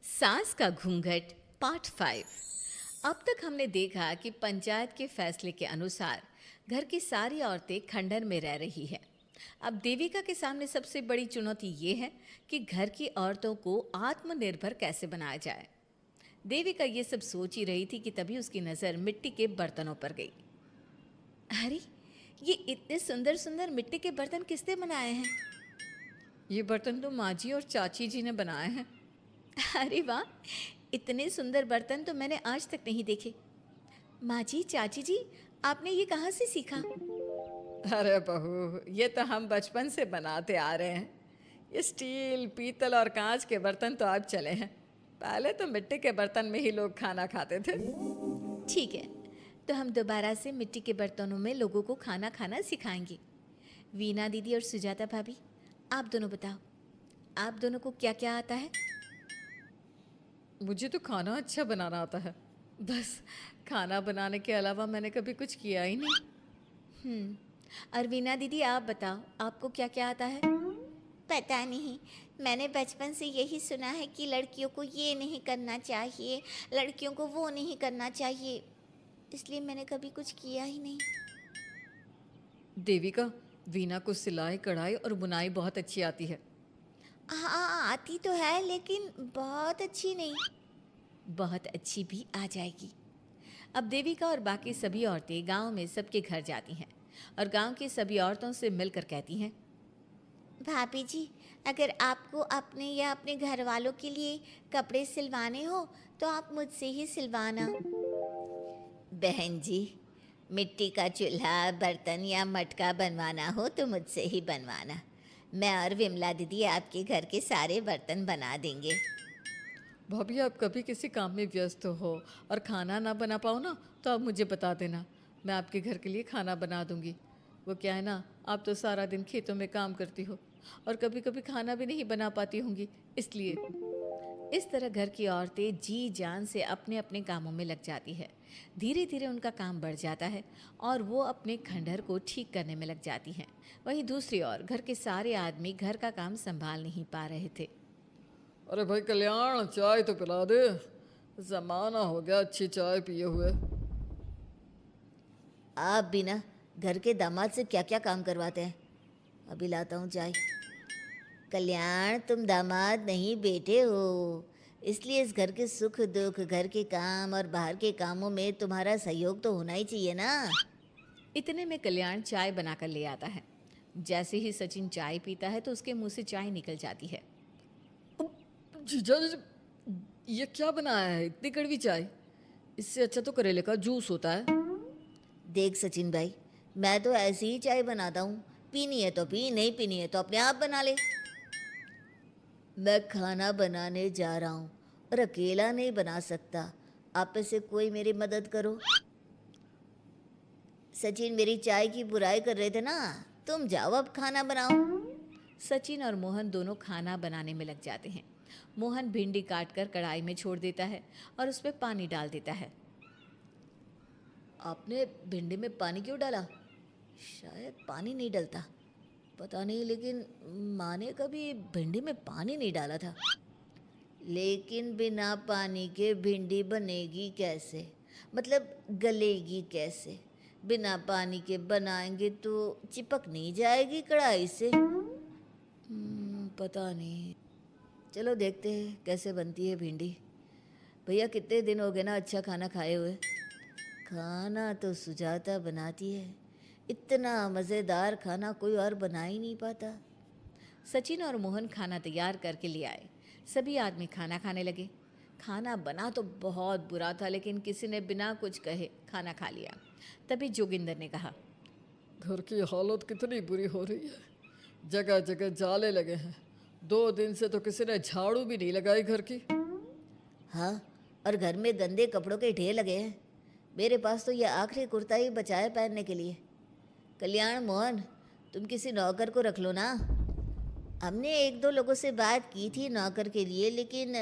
सास का घूंघट पार्ट 5। अब तक हमने देखा कि पंचायत के फैसले के अनुसार घर की सारी औरतें खंडहर में रह रही हैं। अब देविका के सामने सबसे बड़ी चुनौती ये है कि घर की औरतों को आत्मनिर्भर कैसे बनाया जाए। देविका ये सब सोच ही रही थी कि तभी उसकी नज़र मिट्टी के बर्तनों पर गई। अरे, ये इतने सुंदर सुंदर मिट्टी के बर्तन किसने बनाए हैं? ये बर्तन तो माँ जी और चाची जी ने बनाए हैं। अरे वाह, इतने सुंदर बर्तन तो मैंने आज तक नहीं देखे। माँ जी, चाची जी, आपने ये कहाँ से सीखा? अरे बहू, ये तो हम बचपन से बनाते आ रहे हैं। ये स्टील, पीतल और कांच के बर्तन तो अब चले हैं। पहले तो मिट्टी के बर्तन में ही लोग खाना खाते थे। ठीक है, तो हम दोबारा से मिट्टी के बर्तनों में लोगों को खाना खाना सिखाएंगे। वीना दीदी और सुजाता भाभी, आप दोनों बताओ, आप दोनों को क्या क्या आता है? मुझे तो खाना अच्छा बनाना आता है। बस खाना बनाने के अलावा मैंने कभी कुछ किया ही नहीं। और वीना दीदी, आप बताओ, आपको क्या क्या आता है? पता नहीं। मैंने बचपन से यही सुना है कि लड़कियों को ये नहीं करना चाहिए, लड़कियों को वो नहीं करना चाहिए, इसलिए मैंने कभी कुछ किया ही नहीं। देविका, वीना को सिलाई, कढ़ाई और बुनाई बहुत अच्छी आती है। हाँ, आती तो है लेकिन बहुत अच्छी नहीं। बहुत अच्छी भी आ जाएगी। अब देविका और बाकी सभी औरतें गांव में सबके घर जाती हैं और गांव की सभी औरतों से मिलकर कहती हैं, भाभी जी, अगर आपको अपने या अपने घर वालों के लिए कपड़े सिलवाने हो तो आप मुझसे ही सिलवाना। बहन जी, मिट्टी का चूल्हा, बर्तन या मटका बनवाना हो तो मुझसे ही बनवाना। मैं और विमला दीदी आपके घर के सारे बर्तन बना देंगे। भाभी, आप कभी किसी काम में व्यस्त हो और खाना ना बना पाओ ना, तो आप मुझे बता देना। मैं आपके घर के लिए खाना बना दूंगी। वो क्या है ना, आप तो सारा दिन खेतों में काम करती हो और कभी कभी खाना भी नहीं बना पाती होंगी, इसलिए। इस तरह घर की औरतें जी जान से अपने अपने कामों में लग जाती है। धीरे धीरे उनका काम बढ़ जाता है और वो अपने खंडहर को ठीक करने में लग जाती हैं। वहीं दूसरी ओर घर के सारे आदमी घर का काम संभाल नहीं पा रहे थे। अरे भाई कल्याण, चाय तो पिला दे। जमाना हो गया अच्छी चाय पिए हुए। आप भी ना घर के दामाद से क्या क्या काम करवाते हैं। अभी लाता हूँ चाय। कल्याण, तुम दामाद नहीं बेटे हो, इसलिए इस घर के सुख दुख, घर के काम और बाहर के कामों में तुम्हारा सहयोग तो होना ही चाहिए ना। इतने में कल्याण चाय बनाकर ले आता है। जैसे ही सचिन चाय पीता है तो उसके मुंह से चाय निकल जाती है। जीजा जी, ये क्या बनाया है, इतनी कड़वी चाय? इससे अच्छा तो करेले का जूस होता है। देख सचिन भाई, मैं तो ऐसी ही चाय बनाता हूँ। पीनी है तो पी, नहीं पीनी है तो अपने आप बना ले। मैं खाना बनाने जा रहा हूँ और अकेला नहीं बना सकता। आप में से कोई मेरी मदद करो। सचिन मेरी चाय की बुराई कर रहे थे ना, तुम जाओ अब खाना बनाओ। सचिन और मोहन दोनों खाना बनाने में लग जाते हैं। मोहन भिंडी काटकर कढ़ाई में छोड़ देता है और उसमें पानी डाल देता है। आपने भिंडी में पानी क्यों डाला? शायद पानी नहीं डलता, पता नहीं, लेकिन माँ ने कभी भिंडी में पानी नहीं डाला था। लेकिन बिना पानी के भिंडी बनेगी कैसे? मतलब गलेगी कैसे? बिना पानी के बनाएंगे तो चिपक नहीं जाएगी कढ़ाई से? पता नहीं, चलो देखते हैं कैसे बनती है भिंडी। भैया, कितने दिन हो गए ना अच्छा खाना खाए हुए। खाना तो सुजाता बनाती है, इतना मज़ेदार खाना कोई और बना ही नहीं पाता। सचिन और मोहन खाना तैयार करके ले आए। सभी आदमी खाना खाने लगे। खाना बना तो बहुत बुरा था, लेकिन किसी ने बिना कुछ कहे खाना खा लिया। तभी जोगिंदर ने कहा, घर की हालत कितनी बुरी हो रही है, जगह जगह जाले लगे हैं। 2 दिन से तो किसी ने झाड़ू भी नहीं लगाई घर की। हाँ, और घर में गंदे कपड़ों के ढेर लगे हैं। मेरे पास तो ये आखिरी कुर्ता ही बचा है पहनने के लिए। कल्याण, मोहन, तुम किसी नौकर को रख लो ना। हमने एक दो लोगों से बात की थी नौकर के लिए, लेकिन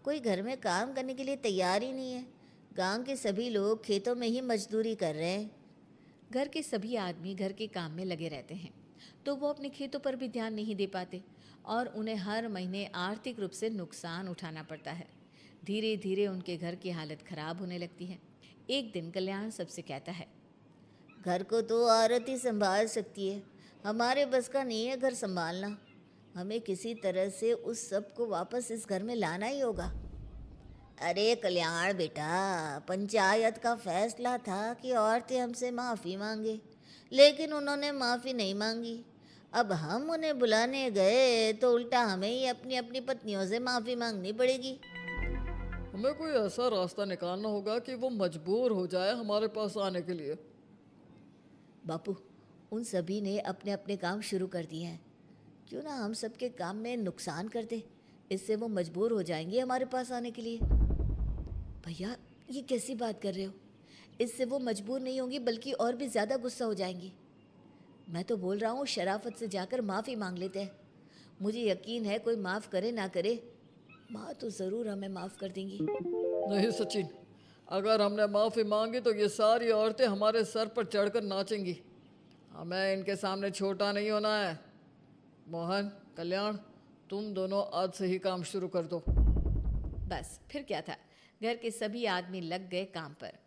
कोई घर में काम करने के लिए तैयार ही नहीं है। गांव के सभी लोग खेतों में ही मजदूरी कर रहे हैं। घर के सभी आदमी घर के काम में लगे रहते हैं, तो वो अपने खेतों पर भी ध्यान नहीं दे पाते और उन्हें हर महीने आर्थिक रूप से नुकसान उठाना पड़ता है। धीरे धीरे उनके घर की हालत खराब होने लगती है। एक दिन कल्याण सबसे कहता है, घर को तो औरत ही संभाल सकती है, हमारे बस का नहीं है घर संभालना। हमें किसी तरह से उस सब को वापस इस घर में लाना ही होगा। अरे कल्याण बेटा, पंचायत का फैसला था कि औरतें हमसे माफ़ी मांगे, लेकिन उन्होंने माफ़ी नहीं मांगी। अब हम उन्हें बुलाने गए तो उल्टा हमें ही अपनी अपनी पत्नियों से माफ़ी मांगनी पड़ेगी। हमें कोई ऐसा रास्ता निकालना होगा कि वो मजबूर हो जाए हमारे पास आने के लिए। बापू, उन सभी ने अपने अपने काम शुरू कर दिए हैं, क्यों ना हम सबके काम में नुकसान कर दे, इससे वो मजबूर हो जाएंगे हमारे पास आने के लिए। भैया, ये कैसी बात कर रहे हो? इससे वो मजबूर नहीं होंगी बल्कि और भी ज़्यादा गुस्सा हो जाएंगी। मैं तो बोल रहा हूँ शराफत से जाकर माफ़ी मांग लेते हैं। मुझे यकीन है कोई माफ़ करे ना करे, माँ तो ज़रूर हमें माफ़ कर देंगी। नहीं सचिन, अगर हमने माफ़ी मांगी तो ये सारी औरतें हमारे सर पर चढ़कर नाचेंगी। हमें इनके सामने छोटा नहीं होना है। मोहन, कल्याण, तुम दोनों आज से ही काम शुरू कर दो। बस फिर क्या था, घर के सभी आदमी लग गए काम पर।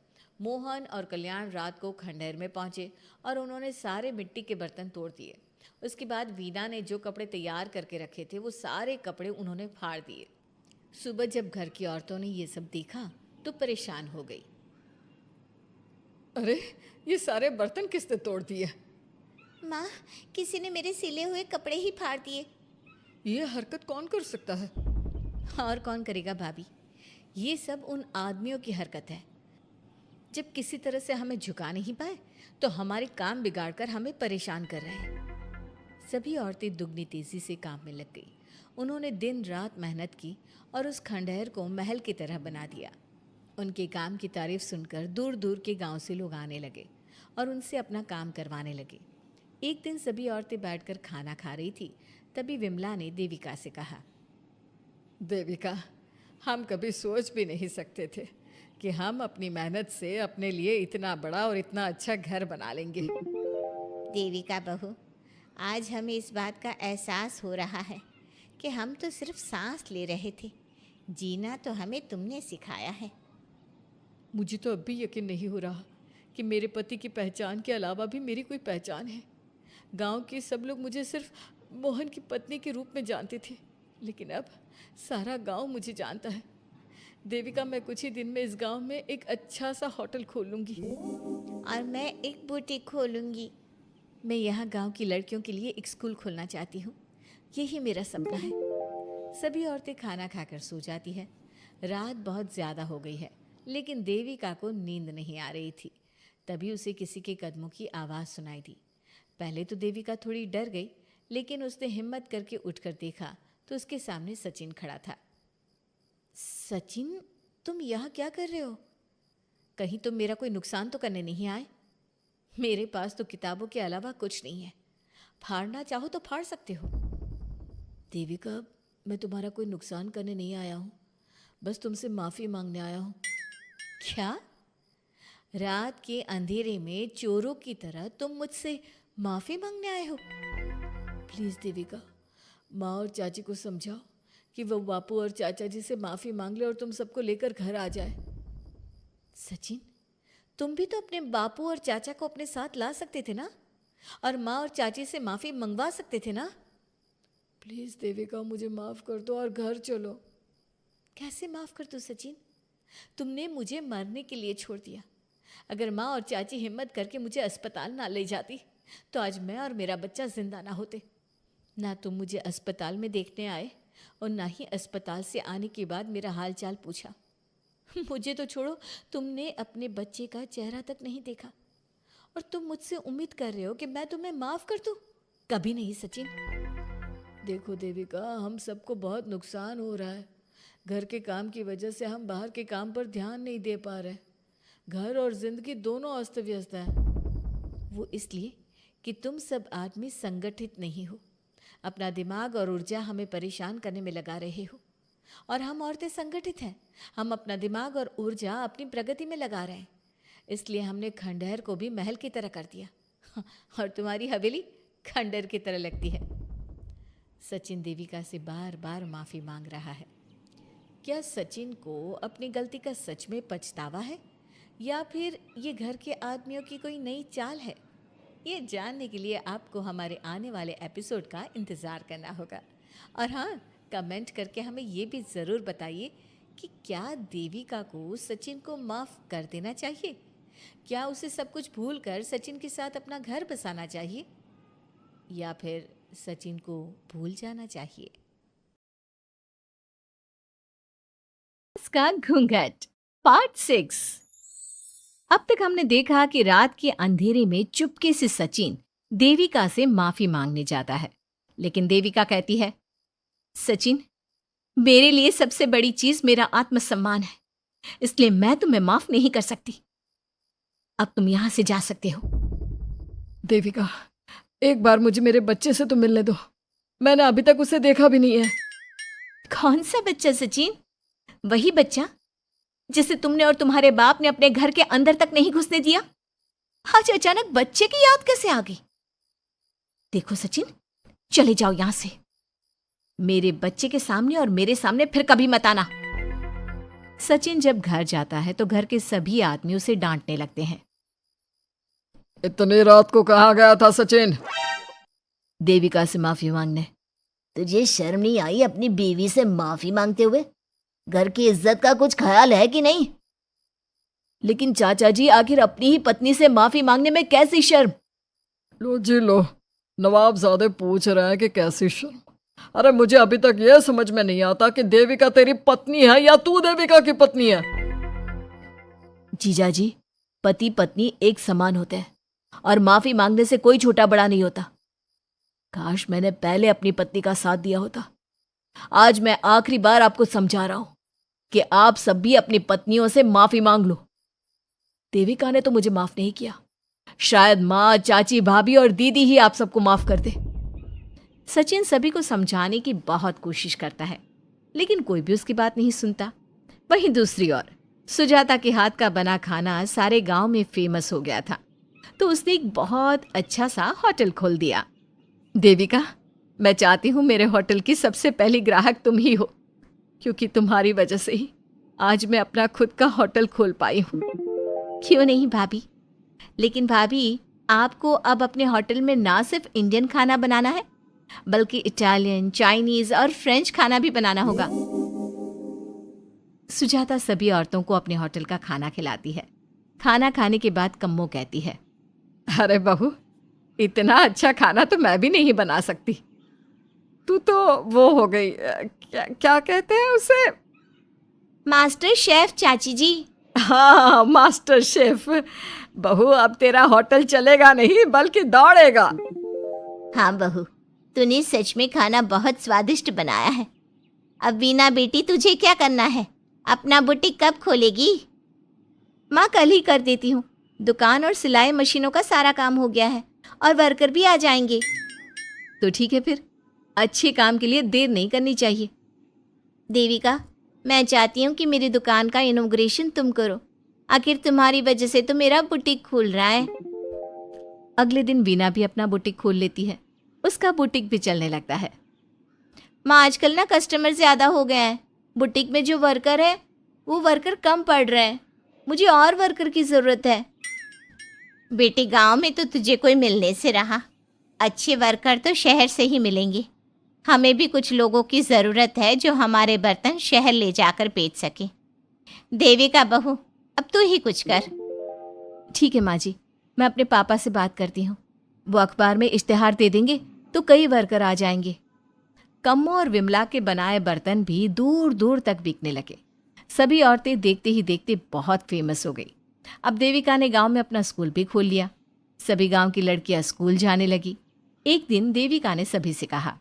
मोहन और कल्याण रात को खंडहर में पहुंचे और उन्होंने सारे मिट्टी के बर्तन तोड़ दिए। उसके बाद वीना ने जो कपड़े तैयार करके रखे थे वो सारे कपड़े उन्होंने फाड़ दिए। सुबह जब घर की औरतों ने ये सब देखा तो परेशान हो गई। अरे, ये सारे बर्तन किसने तोड़ दिए? माँ, किसी ने मेरे सिले हुए कपड़े ही फाड़ दिए। ये हरकत कौन कर सकता है? और कौन करेगा भाभी, ये सब उन आदमियों की हरकत है। जब किसी तरह से हमें झुका नहीं पाए तो हमारे काम बिगाड़कर हमें परेशान कर रहे हैं। सभी औरतें दुगनी तेजी से काम में लग गई। उन्होंने दिन रात मेहनत की और उस खंडहर को महल की तरह बना दिया। उनके काम की तारीफ सुनकर दूर दूर के गांव से लोग आने लगे और उनसे अपना काम करवाने लगे। एक दिन सभी औरतें बैठकर खाना खा रही थी, तभी विमला ने देविका से कहा, देविका, हम कभी सोच भी नहीं सकते थे कि हम अपनी मेहनत से अपने लिए इतना बड़ा और इतना अच्छा घर बना लेंगे। देविका बहू, आज हमें इस बात का एहसास हो रहा है कि हम तो सिर्फ सांस ले रहे थे, जीना तो हमें तुमने सिखाया है। मुझे तो अब भी यकीन नहीं हो रहा कि मेरे पति की पहचान के अलावा भी मेरी कोई पहचान है। गांव के सब लोग मुझे सिर्फ मोहन की पत्नी के रूप में जानते थे, लेकिन अब सारा गांव मुझे जानता है। देविका, मैं कुछ ही दिन में इस गांव में एक अच्छा सा होटल खोल लूँगी और मैं एक बुटीक खोलूँगी। मैं यहाँ गांव की लड़कियों के लिए एक स्कूल खोलना चाहती हूँ, यही मेरा सपना है। सभी औरतें खाना खाकर सो जाती है। रात बहुत ज़्यादा हो गई है, लेकिन देविका को नींद नहीं आ रही थी। तभी उसे किसी के कदमों की आवाज़ सुनाई दी। पहले तो देविका थोड़ी डर गई, लेकिन उसने हिम्मत करके उठकर देखा तो उसके सामने सचिन खड़ा था। सचिन, तुम यहाँ क्या कर रहे हो? कहीं तुम मेरा कोई नुकसान तो करने नहीं आए? मेरे पास तो किताबों के अलावा कुछ नहीं है, फाड़ना चाहो तो फाड़ सकते हो। देविका, मैं तुम्हारा कोई नुकसान करने नहीं आया हूँ, बस तुमसे माफ़ी मांगने आया हूँ। क्या? रात के अंधेरे में चोरों की तरह तुम मुझसे माफ़ी मांगने आए हो? प्लीज़ देविका, माँ और चाची को समझाओ कि वो बापू और चाचा जी से माफ़ी मांग ले और तुम सबको लेकर घर आ जाए। सचिन, तुम भी तो अपने बापू और चाचा को अपने साथ ला सकते थे ना, और माँ और चाची से माफ़ी मंगवा सकते थे ना। प्लीज़ देविका, मुझे माफ़ कर दो और घर चलो। कैसे माफ़ कर दूँ सचिन? तुमने मुझे मरने के लिए छोड़ दिया। अगर माँ और चाची हिम्मत करके मुझे अस्पताल ना ले जाती तो आज मैं और मेरा बच्चा जिंदा ना होते। ना तुम मुझे अस्पताल में देखने आए और ना ही अस्पताल से आने के बाद मेरा हाल चाल पूछा। मुझे तो छोड़ो, तुमने अपने बच्चे का चेहरा तक नहीं देखा और तुम मुझसे उम्मीद कर रहे हो कि मैं तुम्हें माफ़ कर दूँ? कभी नहीं सचिन। देखो देविका, हम सबको बहुत नुकसान हो रहा है। घर के काम की वजह से हम बाहर के काम पर ध्यान नहीं दे पा रहे। घर और जिंदगी दोनों अस्त व्यस्त हैं। वो इसलिए कि तुम सब आदमी संगठित नहीं हो, अपना दिमाग और ऊर्जा हमें परेशान करने में लगा रहे हो। और हम औरतें संगठित हैं, हम अपना दिमाग और ऊर्जा अपनी प्रगति में लगा रहे हैं। इसलिए हमने खंडहर को भी महल की तरह कर दिया और तुम्हारी हवेली खंडहर की तरह लगती है। सचिन देविका से बार बार माफ़ी मांग रहा है। क्या सचिन को अपनी गलती का सच में पछतावा है या फिर ये घर के आदमियों की कोई नई चाल है? ये जानने के लिए आपको हमारे आने वाले एपिसोड का इंतज़ार करना होगा। और हाँ, कमेंट करके हमें ये भी ज़रूर बताइए कि क्या देविका को सचिन को माफ़ कर देना चाहिए? क्या उसे सब कुछ भूलकर सचिन के साथ अपना घर बसाना चाहिए या फिर सचिन को भूल जाना चाहिए? इसका घूंघट पार्ट 6। अब तक हमने देखा कि रात के अंधेरे में चुपके से सचिन देविका से माफी मांगने जाता है, लेकिन देविका कहती है, सचिन, मेरे लिए सबसे बड़ी चीज मेरा आत्मसम्मान है, इसलिए मैं तुम्हें माफ नहीं कर सकती। अब तुम यहां से जा सकते हो। देविका, एक बार मुझे मेरे बच्चे से तो मिलने दो। मैंने अभी तक उसे देखा भी नहीं है। कौन सा बच्चा सचिन? वही बच्चा जिसे तुमने और तुम्हारे बाप ने अपने घर के अंदर तक नहीं घुसने दिया। आज अचानक बच्चे की याद कैसे आ गई? देखो सचिन, चले जाओ यहां से। मेरे बच्चे के सामने और मेरे सामने फिर कभी मत आना। सचिन जब घर जाता है तो घर के सभी आदमी उसे डांटने लगते हैं। इतनी रात को कहाँ गया था सचिन? देविका से माफी मांगने। तुझे शर्म नहीं आई अपनी बीवी से माफी मांगते हुए? घर की इज्जत का कुछ ख्याल है कि नहीं? लेकिन चाचा जी, आखिर अपनी ही पत्नी से माफी मांगने में कैसी शर्म? लो जी लो, नवाबजादे पूछ रहे हैं कि कैसी शर्म। अरे मुझे अभी तक यह समझ में नहीं आता कि देविका तेरी पत्नी है या तू देविका की पत्नी है। जीजा जी, पति पत्नी एक समान होते हैं और माफी मांगने से कोई छोटा बड़ा नहीं होता। काश मैंने पहले अपनी पत्नी का साथ दिया होता। आज मैं आखिरी बार आपको समझा रहा हूं कि आप सब भी अपनी पत्नियों से माफी मांग लो। देविका ने तो मुझे माफ नहीं किया, शायद माँ, चाची, भाभी और दीदी ही आप सबको माफ कर दे। सचिन सभी को समझाने की बहुत कोशिश करता है, लेकिन कोई भी उसकी बात नहीं सुनता। वहीं दूसरी ओर सुजाता के हाथ का बना खाना सारे गांव में फेमस हो गया था, तो उसने एक बहुत अच्छा सा होटल खोल दिया। देविका, मैं चाहती हूँ मेरे होटल की सबसे पहली ग्राहक तुम ही हो, क्योंकि तुम्हारी वजह से ही आज मैं अपना खुद का होटल खोल पाई हूँ। क्यों नहीं भाभी? लेकिन भाभी, आपको अब अपने होटल में ना सिर्फ इंडियन खाना बनाना है, बल्कि इटालियन, चाइनीज और फ्रेंच खाना भी बनाना होगा। सुजाता सभी औरतों को अपने होटल का खाना खिलाती है। खाना खाने के बाद कम्मो कहती है, अरे बहू, इतना अच्छा खाना तो मैं भी नहीं बना सकती। तू तो वो हो गई, क्या कहते हैं उसे? मास्टर शेफ चाची जी। हाँ, मास्टर शेफ। बहू, अब तेरा होटल चलेगा नहीं बल्कि दौड़ेगा। हाँ बहू, तूने सच में खाना बहुत स्वादिष्ट बनाया है। अब वीना बेटी, तुझे क्या करना है? अपना बुटीक कब खोलेगी? माँ, कल ही कर देती हूँ। दुकान और सिलाई मशीनों का सारा काम हो गया है और वर्कर भी आ जाएंगे। तो ठीक है, फिर अच्छे काम के लिए देर नहीं करनी चाहिए। देविका, मैं चाहती हूँ कि मेरी दुकान का इनॉग्रेशन तुम करो। आखिर तुम्हारी वजह से तो मेरा बुटीक खुल रहा है। अगले दिन वीना भी अपना बुटीक खोल लेती है। उसका बुटीक भी चलने लगता है। माँ, आजकल ना कस्टमर ज़्यादा हो गए हैं। बुटीक में जो वर्कर है वो वर्कर कम पड़ रहे हैं। मुझे और वर्कर की ज़रूरत है। बेटी, गांव में तो तुझे कोई मिलने से रहा। अच्छे वर्कर तो शहर से ही मिलेंगे। हमें भी कुछ लोगों की ज़रूरत है जो हमारे बर्तन शहर ले जाकर बेच सके। देविका बहू, अब तू ही कुछ कर। ठीक है माँ जी, मैं अपने पापा से बात करती हूँ। वो अखबार में इश्तिहार दे देंगे तो कई वर्कर आ जाएंगे। कम्मो और विमला के बनाए बर्तन भी दूर दूर तक बिकने लगे। सभी औरतें देखते ही देखते बहुत फेमस हो गई। अब देविका ने गांव में अपना स्कूल भी खोल लिया। सभी गांव की लड़कियां स्कूल जाने लगी। एक दिन देविका ने सभी से कहा,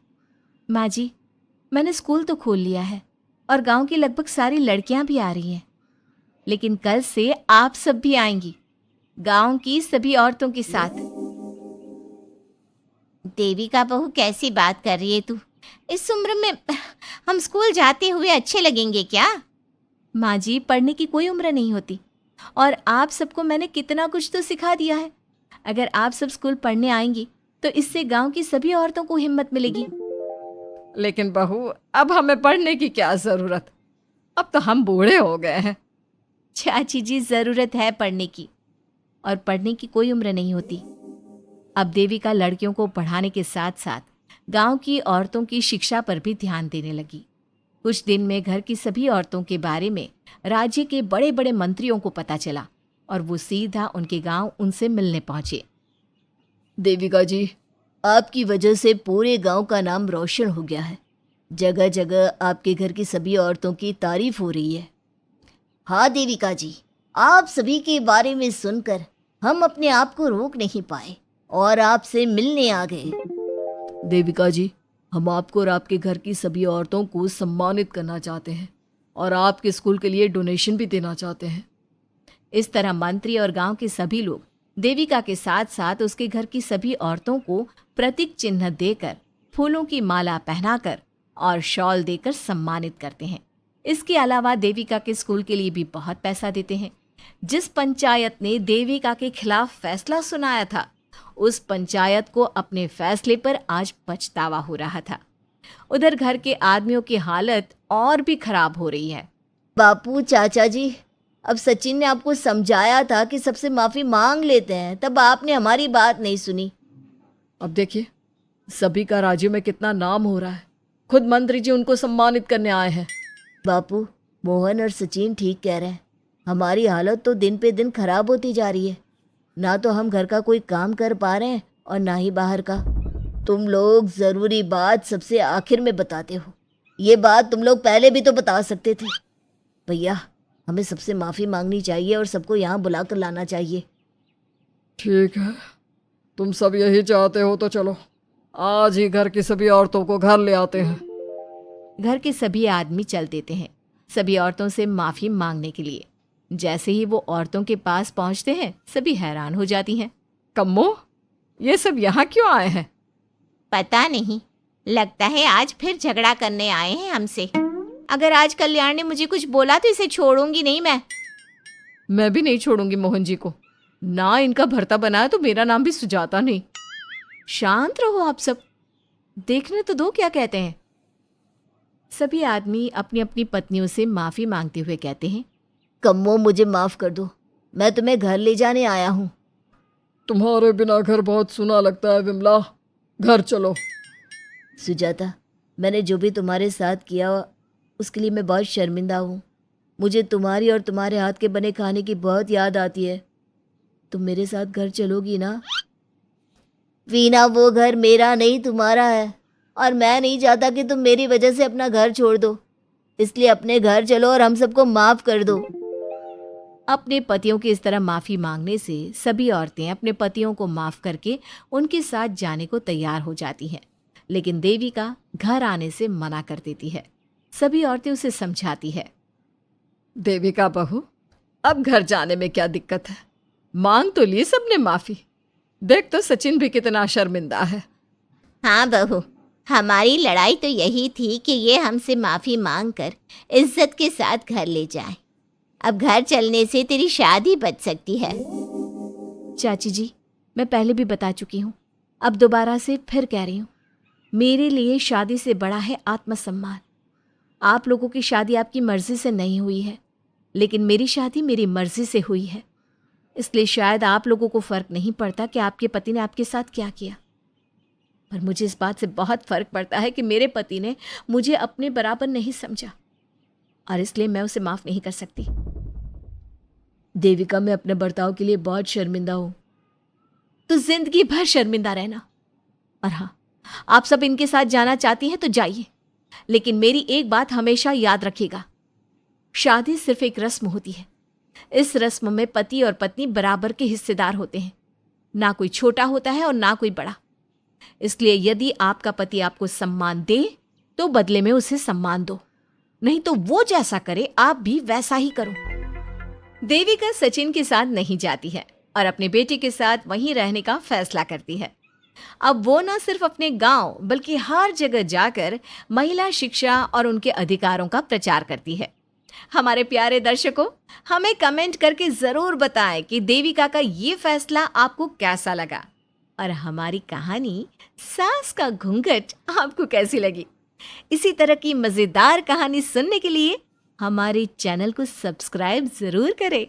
माँ जी, मैंने स्कूल तो खोल लिया है और गांव की लगभग सारी लड़कियां भी आ रही हैं, लेकिन कल से आप सब भी आएंगी, गांव की सभी औरतों के साथ। देविका बहू, कैसी बात कर रही है तू? इस उम्र में हम स्कूल जाते हुए अच्छे लगेंगे क्या? माँ जी, पढ़ने की कोई उम्र नहीं होती और आप सबको मैंने कितना कुछ तो सिखा दिया है। अगर आप सब स्कूल पढ़ने आएंगी तो इससे गांव की सभी औरतों को हिम्मत मिलेगी। लेकिन बहू, अब हमें पढ़ने की क्या ज़रूरत? अब तो हम बूढ़े हो गए हैं। चाची जी, ज़रूरत है पढ़ने की, और पढ़ने की कोई उम्र नहीं होती। अब देविका लड़कियों को पढ़ाने के साथ साथ गांव की औरतों की शिक्षा पर भी ध्यान देने लगी। कुछ दिन में घर की सभी औरतों के बारे में राज्य के बड़े बड़े मंत्रियों को पता चला और वो सीधा उनके गांव उनसे मिलने पहुंचे। देविका जी, आपकी वजह से पूरे गांव का नाम रोशन हो गया है। जगह जगह आपके घर की सभी औरतों की तारीफ हो रही है। हाँ देविका जी, आप सभी के बारे में सुनकर हम अपने आप को रोक नहीं पाए और आपसे मिलने आ गए। देविका जी, हम आपको और आपके घर की सभी औरतों को सम्मानित करना चाहते हैं और आपके स्कूल के लिए डोनेशन भी देना चाहते हैं। इस तरह मंत्री और गांव के सभी लोग देविका के साथ साथ उसके घर की सभी औरतों को प्रतीक चिन्ह देकर, फूलों की माला पहनाकर और शॉल देकर सम्मानित करते हैं। इसके अलावा देविका के स्कूल के लिए भी बहुत पैसा देते हैं। जिस पंचायत ने देविका के खिलाफ फैसला सुनाया था, उस पंचायत को अपने फैसले पर आज पछतावा हो रहा था। उधर घर के आदमियों की हालत और भी खराब हो रही है। बापू, चाचा जी, अब सचिन ने आपको समझाया था कि सबसे माफ़ी मांग लेते हैं, तब आपने हमारी बात नहीं सुनी। अब देखिए, सभी का राज्य में कितना नाम हो रहा है। खुद मंत्री जी उनको सम्मानित करने आए हैं। बापू, मोहन और सचिन ठीक कह रहे हैं। हमारी हालत तो दिन पे दिन खराब होती जा रही है। ना तो हम घर का कोई काम कर पा रहे हैं और ना ही बाहर का। तुम लोग ज़रूरी बात सबसे आखिर में बताते हो। ये बात तुम लोग पहले भी तो बता सकते थे। भैया, हमें सबसे माफ़ी मांगनी चाहिए और सबको यहाँ बुला कर लाना चाहिए। ठीक है, तुम सब यही चाहते हो तो चलो, आज ही घर की सभी औरतों को घर ले आते हैं। घर के सभी आदमी चल देते हैं सभी औरतों से माफी मांगने के लिए। जैसे ही वो औरतों के पास पहुंचते हैं, सभी हैरान हो जाती हैं। कम्मो, ये सब यहाँ क्यों आए हैं? पता नहीं, लगता है आज फिर झगड़ा करने आए हैं हमसे। अगर आज कल्याण ने मुझे कुछ बोला तो इसे छोड़ूंगी नहीं मैं भी नहीं छोड़ूंगी मोहन जी को। ना इनका भरता बनाया तो मेरा नाम भी सुजाता नहीं। शांत रहो आप सब, देखने तो दो क्या कहते हैं। सभी आदमी अपनी अपनी पत्नियों से माफी मांगते हुए कहते हैं, कम्मो, मुझे माफ़ कर दो, मैं तुम्हें घर ले जाने आया हूँ। तुम्हारे बिना घर बहुत सुना लगता है विमला, घर चलो। सुजाता, मैंने जो भी तुम्हारे साथ किया उसके लिए मैं बहुत शर्मिंदा हूँ। मुझे तुम्हारी और तुम्हारे हाथ के बने खाने की बहुत याद आती है। तुम मेरे साथ घर चलोगी ना? वीना, वो घर मेरा नहीं तुम्हारा है और मैं नहीं चाहता कि तुम मेरी वजह से अपना घर छोड़ दो। इसलिए अपने घर चलो और हम सबको माफ़ कर दो। अपने पतियों की इस तरह माफी मांगने से सभी औरतें अपने पतियों को माफ करके उनके साथ जाने को तैयार हो जाती हैं। लेकिन देविका घर आने से मना कर देती है। सभी औरतें उसे समझाती है। देविका बहू, अब घर जाने में क्या दिक्कत है? मांग तो ली सबने माफी। देख तो सचिन भी कितना शर्मिंदा है। हाँ बहू, हमारी लड़ाई तो यही थी कि ये हमसे माफी मांगकर इज्जत के साथ घर ले जाए। अब घर चलने से तेरी शादी बच सकती है। चाची जी, मैं पहले भी बता चुकी हूँ, अब दोबारा से फिर कह रही हूँ, मेरे लिए शादी से बड़ा है आत्मसम्मान। आप लोगों की शादी आपकी मर्जी से नहीं हुई है, लेकिन मेरी शादी मेरी मर्जी से हुई है। इसलिए शायद आप लोगों को फ़र्क नहीं पड़ता कि आपके पति ने आपके साथ क्या किया, पर मुझे इस बात से बहुत फ़र्क पड़ता है कि मेरे पति ने मुझे अपने बराबर नहीं समझा, और इसलिए मैं उसे माफ़ नहीं कर सकती। देविका, मैं अपने बर्ताव के लिए बहुत शर्मिंदा हूँ। तो जिंदगी भर शर्मिंदा रहना। और हाँ, आप सब इनके साथ जाना चाहती हैं तो जाइए, लेकिन मेरी एक बात हमेशा याद रखिएगा, शादी सिर्फ एक रस्म होती है। इस रस्म में पति और पत्नी बराबर के हिस्सेदार होते हैं, ना कोई छोटा होता है और ना कोई बड़ा। इसलिए यदि आपका पति आपको सम्मान दे तो बदले में उसे सम्मान दो, नहीं तो वो जैसा करे आप भी वैसा ही करो। देविका सचिन के साथ नहीं जाती है और अपने बेटे के साथ वहीं रहने का फैसला करती है। अब वो न सिर्फ अपने गांव बल्कि हर जगह जाकर महिला शिक्षा और उनके अधिकारों का प्रचार करती है। हमारे प्यारे दर्शकों, हमें कमेंट करके जरूर बताएं कि देविका का ये फैसला आपको कैसा लगा और हमारी कहानी सास का घूंघट आपको कैसी लगी। इसी तरह की मज़ेदार कहानी सुनने के लिए हमारे चैनल को सब्सक्राइब ज़रूर करें।